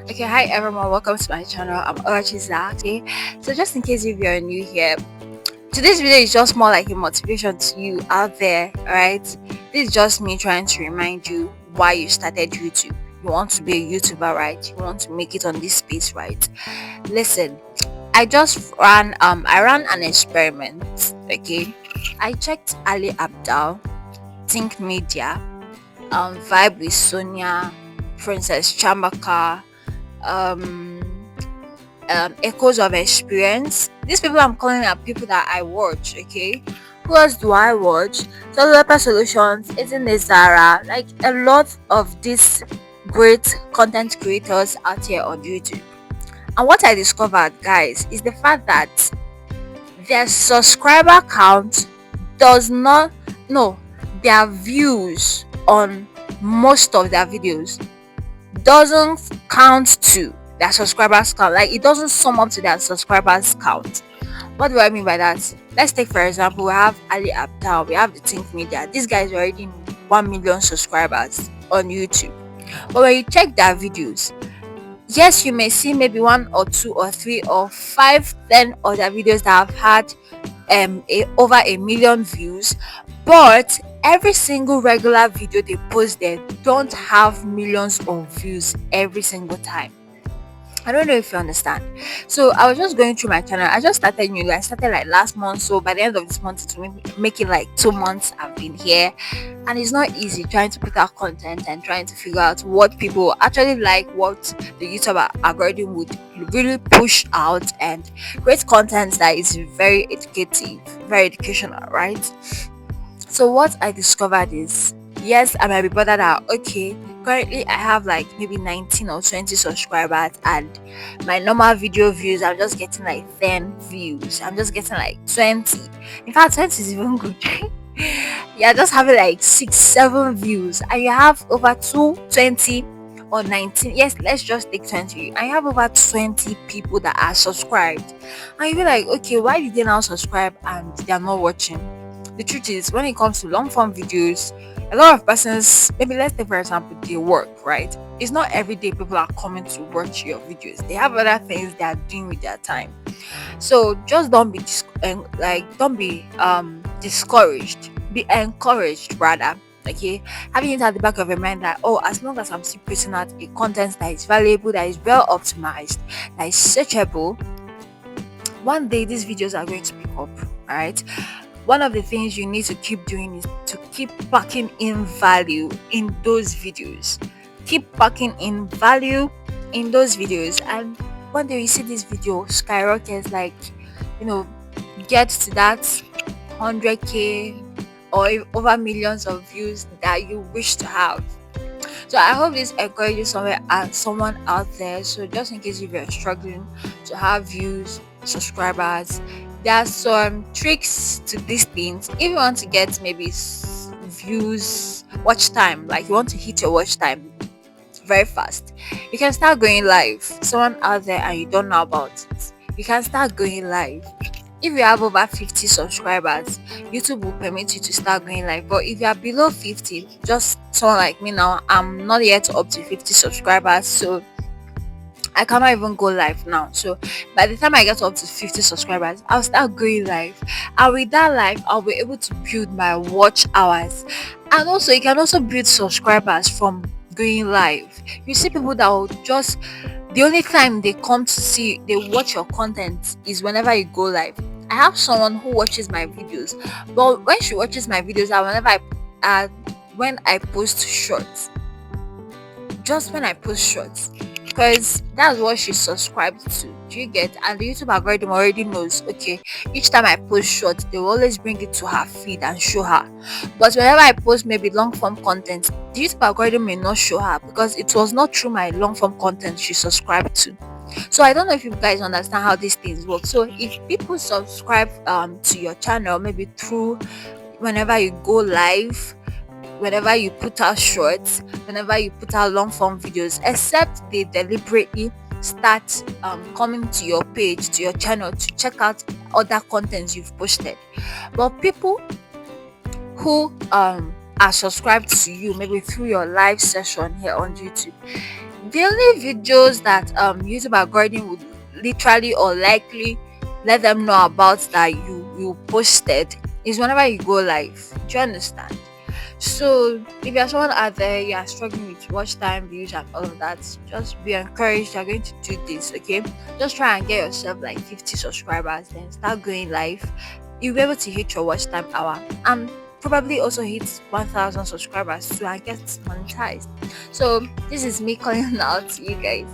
Okay, hi everyone, welcome to my channel. I'm Olachi Zacks. Okay, so just in case if you're new here, today's video is just more like a motivation to you out there, right? This is just me trying to remind you why you started YouTube. You want to be a YouTuber, right? You want to make it on this space, right? Listen, I ran an experiment. Okay, I checked Ali Abdal, Think Media, Vibe with Sonia, Princess Chamaka, um echoes of experience. These people I'm calling are people that I watch. Okay, who else do I watch? Developer Solutions, Isn't it Zara? Like a lot of these great content creators out here on YouTube. And what I discovered, guys, is the fact that their subscriber count does not, no, their views on most of their videos doesn't count to their subscribers count. Like it doesn't sum up to their subscribers count. What do I mean by that? Let's take for example, we have Ali Abdal, we have the Think Media. This guy is already 1 million subscribers on YouTube. But when you check their videos, yes, you may see maybe one or two or three or five, 10 other videos that have had over 1 million views, but every single regular video they post there don't have millions of views every single time. I don't know if you understand. So I was just going through my channel. I just started new. I started like last month. So by the end of this month, it's make it like 2 months I've been here, and it's not easy trying to put out content and trying to figure out what people actually like, what the YouTube algorithm would really push out, and create content that is very educative, very educational, right? So what I discovered is, yes, I might be bothered that okay, currently I have like maybe 19 or 20 subscribers, and my normal video views I'm just getting like 10 views. I'm just getting like 20. In fact, 20 is even good. You're just having like 6, 7 views, and you have over 220 or 19. Yes, let's just take 20. I have over 20 people that are subscribed. And you be like, okay, why did they now subscribe and they're not watching? The truth is, when it comes to long form videos, a lot of persons, maybe let's take for example, they work, right? It's not every day people are coming to watch your videos. They have other things they are doing with their time. So just don't be don't be discouraged. Be encouraged rather. Okay, having it at the back of your mind that, oh, as long as I'm still putting out a content that is valuable, that is well optimized, that is searchable, one day these videos are going to pick up. All right. One of the things you need to keep doing is to keep packing in value in those videos. Keep packing in value in those videos, and one day you see this video skyrockets, like, you know, get to that 100k or over millions of views that you wish to have. So I hope this encourages someone out there. So just in case if you're struggling to have views, subscribers, there are some tricks to these things. If you want to get maybe views, watch time, like you want to hit your watch time very fast, you can start going live. Someone out there and you don't know about it, you can start going live. If you have over 50 subscribers, YouTube will permit you to start going live. But if you are below 50, just someone like me now, I'm not yet up to 50 subscribers, so I cannot even go live now. So by the time I get up to 50 subscribers, I'll start going live. And with that live, I'll be able to build my watch hours. And also, you can also build subscribers from going live. You see people that will just, the only time they come to see, they watch your content is whenever you go live. I have someone who watches my videos, but when she watches my videos, when I post shorts, just when I post shorts, because that's what she subscribed to. Do you get? And the YouTube algorithm already knows, okay, each time I post short, they will always bring it to her feed and show her. But whenever I post maybe long form content, the YouTube algorithm may not show her because it was not through my long form content she subscribed to. So I don't know if you guys understand how these things work. So if people subscribe to your channel maybe through whenever you go live, whenever you put out shorts, whenever you put out long form videos, except they deliberately start coming to your page, to your channel, to check out other contents you've posted. But people who are subscribed to you maybe through your live session here on YouTube, The only videos that YouTube algorithm would literally or likely let them know about that you posted is whenever you go live. Do you understand? So if you're someone out there, you are struggling with watch time, views, and all of that, just be encouraged. You're going to do this, okay? Just try and get yourself like 50 subscribers, then start going live. You'll be able to hit your watch time hour and probably also hit 1,000 subscribers too and get monetized. So this is me calling out to you guys.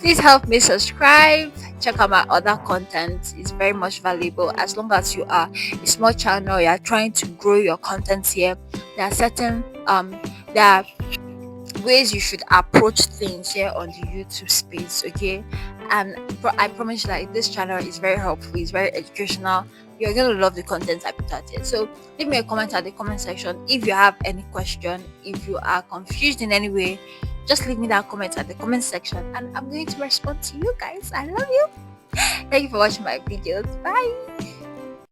Please help me subscribe. Check out my other content. It's very much valuable. As long as you are a small channel, you are trying to grow your content here. There are certain there are ways you should approach things here on the YouTube space, okay? And I promise you that this channel is very helpful, it's very educational. You're gonna love the content I put out here. So leave me a comment at the comment section if you have any question. If you are confused in any way, just leave me that comment at the comment section and I'm going to respond to you guys. I love you. Thank you for watching my videos. Bye.